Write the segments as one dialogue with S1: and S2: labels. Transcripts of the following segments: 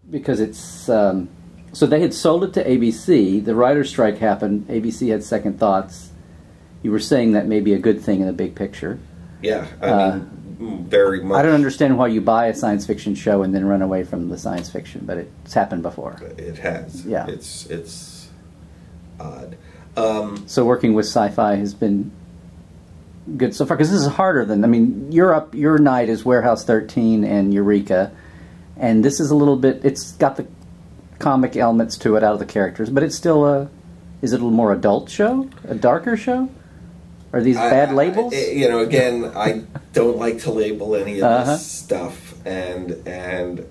S1: Because it's so they had sold it to ABC. The writer's strike happened. ABC had second thoughts. You were saying that may be a good thing in the big picture.
S2: Yeah, I mean, very much.
S1: I don't understand why you buy a science fiction show and then run away from the science fiction, but it's happened before.
S2: It has.
S1: Yeah,
S2: it's odd.
S1: So working with SyFy has been good so far, because this is harder than, I mean, your night is Warehouse 13 and Eureka. And this is a little bit, it's got the comic elements to it out of the characters, but it's still is it a little more adult show? A darker show? Are these bad labels?
S2: You know, again, I don't like to label any of this stuff. And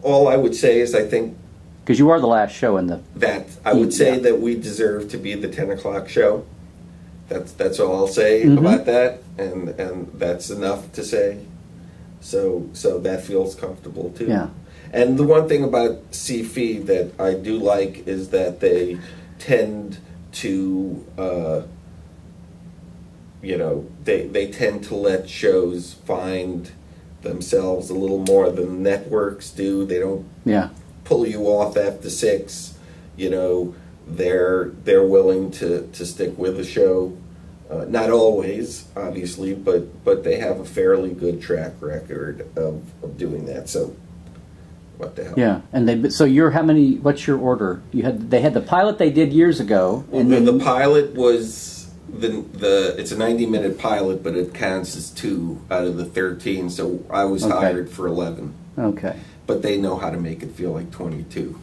S2: all I would say is I think...
S1: Because you are the last show in the...
S2: I would say that we deserve to be the 10 o'clock show. That's all I'll say about that. And that's enough to say. So that feels comfortable too.
S1: Yeah.
S2: And the one thing about SyFy that I do like is that they tend to, you know, they tend to let shows find themselves a little more than networks do. They don't pull you off after 6. You know, they're willing to stick with the show. Not always, obviously, but they have a fairly good track record of doing that. So, what the hell?
S1: Yeah, and so you're how many? What's your order? They had the pilot they did years ago, and
S2: then the pilot was it's a 90-minute pilot, but it counts as 2 out of the 13. So I was hired for 11.
S1: Okay,
S2: but they know how to make it feel like 22.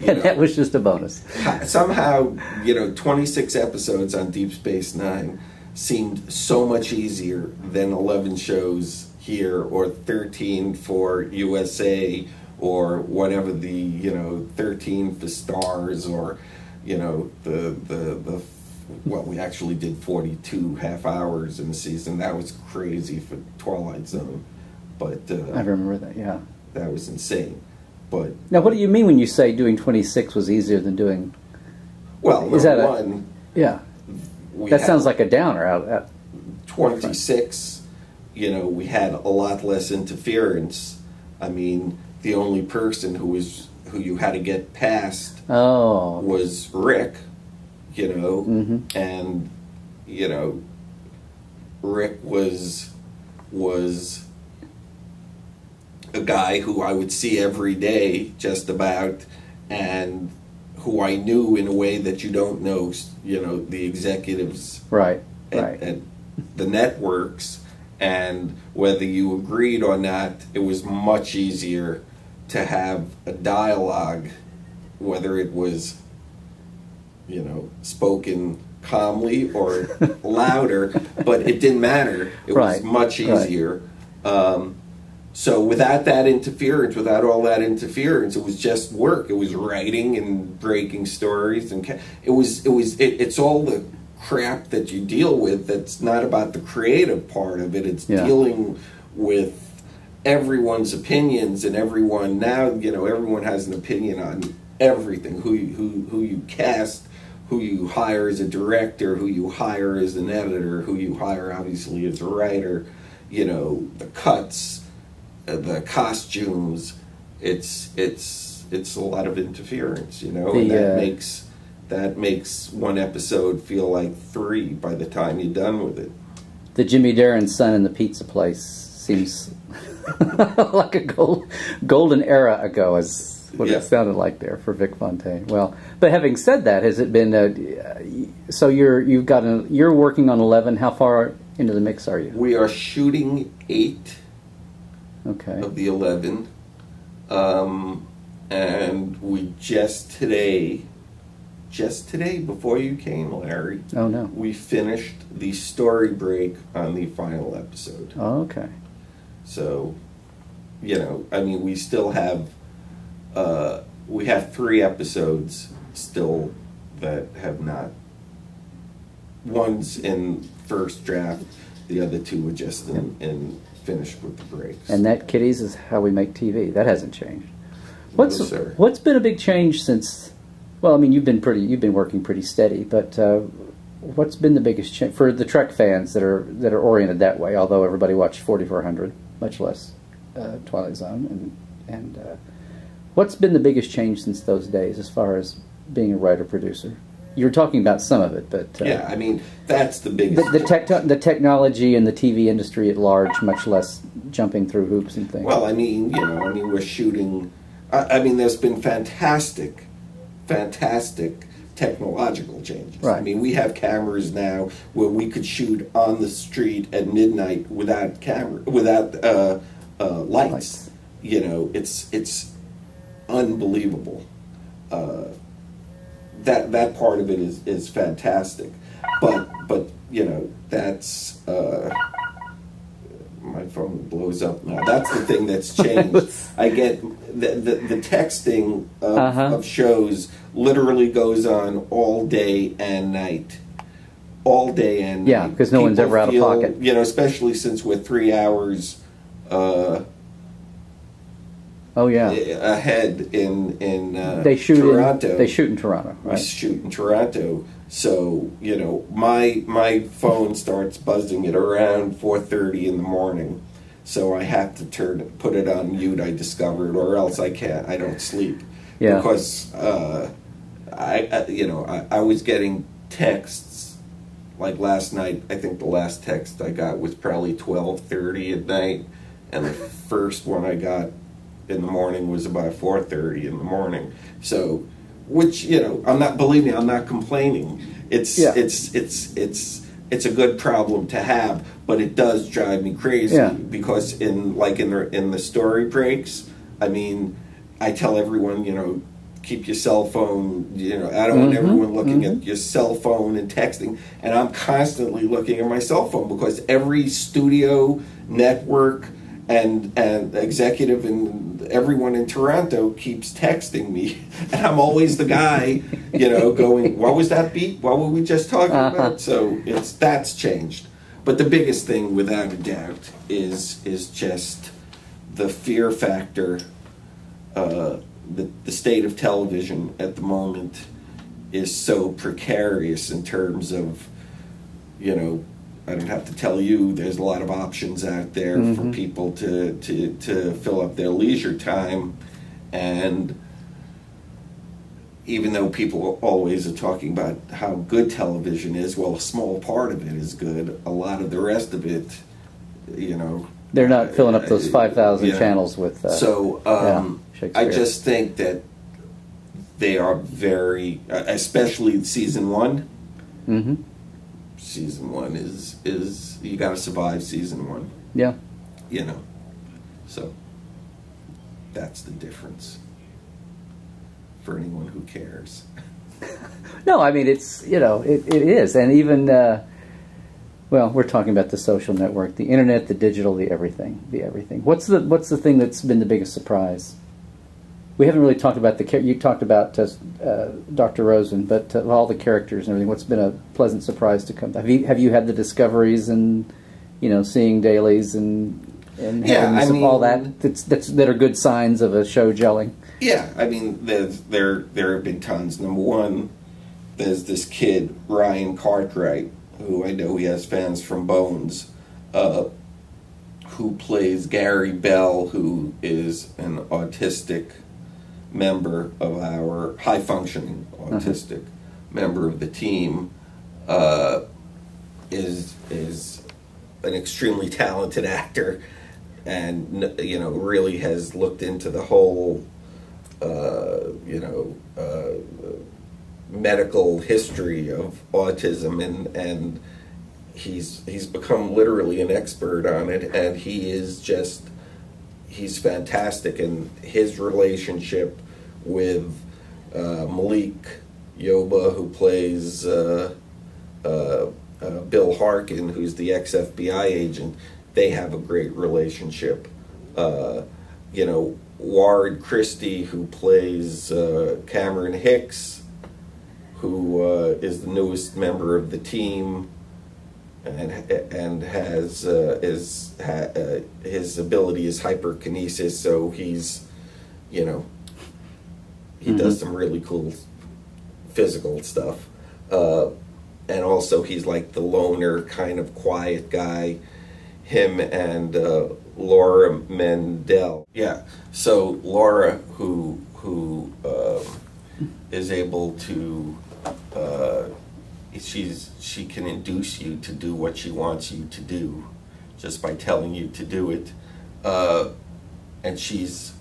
S1: And that was just a bonus.
S2: Somehow, you know, 26 episodes on Deep Space Nine seemed so much easier than 11 shows here, or 13 for USA, or whatever the, you know, 13 for Stars, or, you know, we actually did 42 half hours in the season. That was crazy for Twilight Zone. But
S1: I remember that, yeah.
S2: That was insane. But
S1: now, what do you mean when you say doing 26 was easier than doing?
S2: Well, number one,
S1: yeah, that sounds like a downer. Out
S2: 26, you know, we had a lot less interference. I mean, the only person who you had to get past was Rick. You know, and you know, Rick was a guy who I would see every day, just about, and who I knew in a way that you don't know, you know, the executives at the networks, and whether you agreed or not, it was much easier to have a dialogue, whether it was, you know, spoken calmly or louder, but it didn't matter. It was much easier. So without that interference, without all that interference, it was just work. It was writing and breaking stories, and it's all the crap that you deal with. That's not about the creative part of it. It's dealing with everyone's opinions, and everyone now, you know, everyone has an opinion on everything. Who you cast, who you hire as a director, who you hire as an editor, who you hire obviously as a writer. You know, the cuts, the costumes, it's a lot of interference, you know, and that makes one episode feel like 3 by the time you're done with it.
S1: The Jimmy Darren's son in the pizza place seems like a golden era ago, is what it sounded like there for Vic Fontaine. Well, but having said that, has it been so you're working on 11? How far into the mix are you?
S2: We are shooting 8. Of the 11, and we just today, before you came, Larry.
S1: Oh no!
S2: We finished the story break on the final episode.
S1: Oh, okay.
S2: So, you know, I mean, we still have, we have 3 episodes still that have not. One's in first draft, the other 2 were just in finished with the breaks.
S1: And that, kiddies, is how we make TV. That hasn't changed. What's been a big change since? Well, I mean, you've been working pretty steady, but what's been the biggest change for the Trek fans that are oriented that way? Although everybody watched 4400, much less Twilight Zone, and what's been the biggest change since those days as far as being a writer-producer? You were talking about some of it, but
S2: yeah, I mean that's the biggest.
S1: The technology and the TV industry at large, much less jumping through hoops and things.
S2: Well, I mean, we're shooting. I mean, there's been fantastic technological changes.
S1: Right.
S2: I mean, we have cameras now where we could shoot on the street at midnight without lights. You know, it's unbelievable. That part of it is fantastic, but you know, that's my phone blows up now. That's the thing that's changed. I get the texting of shows literally goes on all day and night. All day and night.
S1: Yeah, because no one's ever out of pocket.
S2: You know, especially since we're 3 hours ahead in Toronto.
S1: They shoot in Toronto, right?
S2: We shoot in Toronto. So, you know, my phone starts buzzing at around 4:30 in the morning. So I have to put it on mute, I discovered, or else I don't sleep.
S1: Yeah.
S2: Because I was getting texts like last night. I think the last text I got was probably 12:30 at night, and the first one I got in the morning was about 4:30 in the morning. So, which, you know, I'm not complaining. It's a good problem to have, but it does drive me crazy because in the story breaks, I mean, I tell everyone, you know, keep your cell phone, you know, I don't want everyone looking at your cell phone and texting, and I'm constantly looking at my cell phone because every studio, network, and executive and everyone in Toronto keeps texting me, and I'm always the guy, you know, going, what was that beat? What were we just talking about? So that's changed. But the biggest thing, without a doubt, is just the fear factor. The state of television at the moment is so precarious in terms of, you know, I don't have to tell you, there's a lot of options out there for people to fill up their leisure time. And even though people always are talking about how good television is, well, a small part of it is good. A lot of the rest of it, you know...
S1: They're not filling up those 5,000 channels with...
S2: I just think that they are very... especially season one. Season one is you got to survive season one.
S1: Yeah.
S2: You know, so that's the difference for anyone who cares.
S1: No, I mean, it's, you know, it is, and even well, we're talking about the social network, the internet, the digital, the everything. What's the thing that's been the biggest surprise? We haven't really talked about you talked about Dr. Rosen, but all the characters and everything. What's been a pleasant surprise to come? Have you had the discoveries and, you know, seeing dailies and having all that are good signs of a show gelling?
S2: Yeah, I mean, there have been tons. Number one, there's this kid Ryan Cartwright, who I know he has fans from Bones, who plays Gary Bell, who is an autistic member of our high-functioning autistic member of the team, is an extremely talented actor, and, you know, really has looked into the whole medical history of autism, and he's become literally an expert on it, and he's fantastic. And his relationship with Malik Yoba, who plays Bill Harkin, who's the ex-FBI agent, they have a great relationship. You know, Ward Christie, who plays Cameron Hicks, who is the newest member of the team, and has his ability is hyperkinesis, so he's, you know, he does some really cool physical stuff. and also he's like the loner, kind of quiet guy. Him and Laura Mendel. Yeah. So Laura, who is able to, she can induce you to do what she wants you to do, just by telling you to do it. And she's,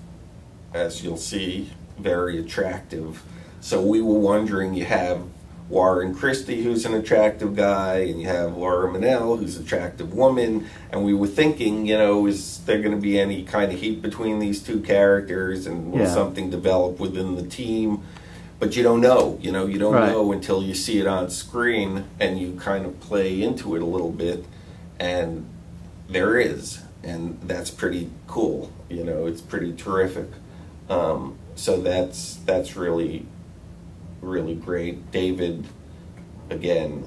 S2: as you'll see, very attractive. So we were wondering, you have Warren Christie, who's an attractive guy, and you have Laura Mennell, who's an attractive woman, and we were thinking, you know, is there going to be any kind of heat between these two characters, and will something develop within the team? But you don't know, you know, you don't know until you see it on screen, and you kind of play into it a little bit, and there is, and that's pretty cool, you know, it's pretty terrific. So that's really great. David, again,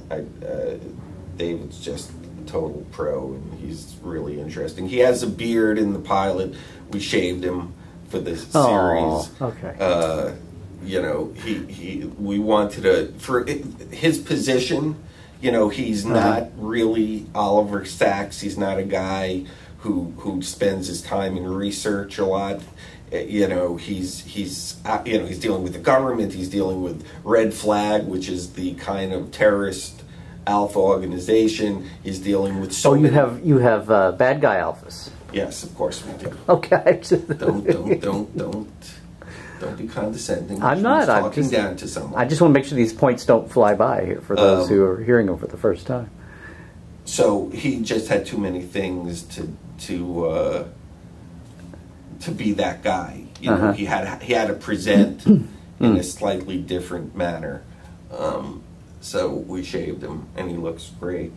S2: David's just a total pro, and he's really interesting. He has a beard in the pilot. We shaved him for this series.
S1: Oh, okay.
S2: You know, we wanted for his position, you know, he's not really Oliver Sacks. He's not a guy who spends his time in research a lot. You know, he's dealing with the government. He's dealing with Red Flag, which is the kind of terrorist alpha organization. He's dealing with
S1: you have bad guy alphas.
S2: Yes, of course we do.
S1: Okay.
S2: Don't be condescending.
S1: I'm not.
S2: I'm talking down to someone.
S1: I just want to make sure these points don't fly by here for those who are hearing them for the first time.
S2: So he just had too many things to be that guy. You know, he had to present in a slightly different manner. So we shaved him, and he looks great.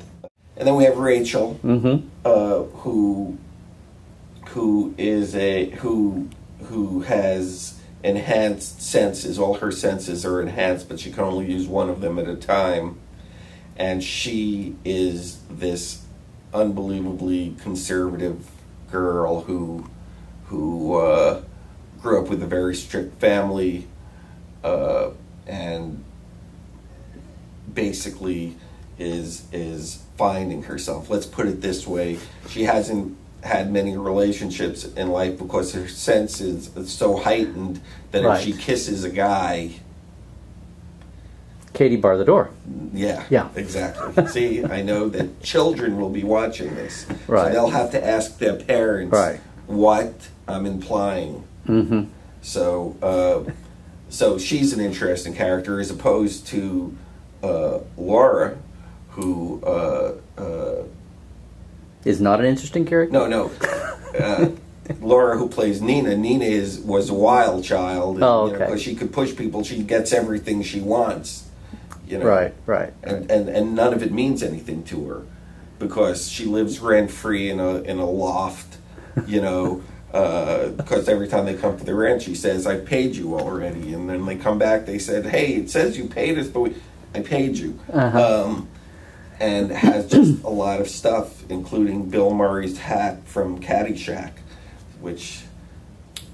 S2: And then we have Rachel, who has enhanced senses. All her senses are enhanced, but she can only use one of them at a time. And she is this unbelievably conservative girl who grew up with a very strict family, and basically is finding herself. Let's put it this way: she hasn't had many relationships in life because her sense is so heightened that if she kisses a guy,
S1: Katie, bar the door.
S2: Yeah, exactly. See, I know that children will be watching this, so they'll have to ask their parents what I'm implying. So she's an interesting character, as opposed to Laura, who
S1: is not an interesting character.
S2: No. Laura, who plays Nina. Nina was a wild child. And,
S1: oh, okay.
S2: You know, 'cause she could push people. She gets everything she wants. You know,
S1: right.
S2: And none of it means anything to her, because she lives rent free in a loft. You know, because every time they come for the rent, she says, "I paid you already," and then they come back. They said, "Hey, it says you paid us, but I paid you." And has just a lot of stuff, including Bill Murray's hat from Caddyshack, which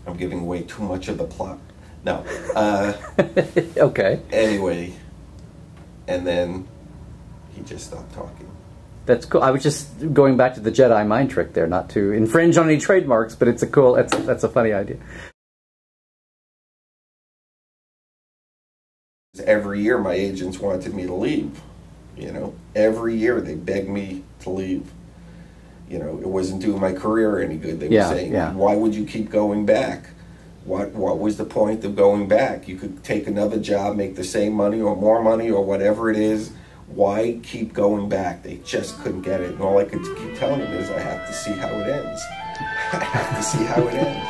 S2: I'm giving away too much of the plot. No.
S1: Okay.
S2: Anyway, and then he just stopped talking.
S1: That's cool. I was just going back to the Jedi mind trick there, not to infringe on any trademarks, but it's a cool. That's a funny idea.
S2: Every year, my agents wanted me to leave. You know, every year they begged me to leave. You know, it wasn't doing my career any good. They were saying, "Why would you keep going back? What was the point of going back? You could take another job, make the same money or more money or whatever it is. Why keep going back?" They just couldn't get it. And all I could keep telling them is, I have to see how it ends. I have to see how it ends.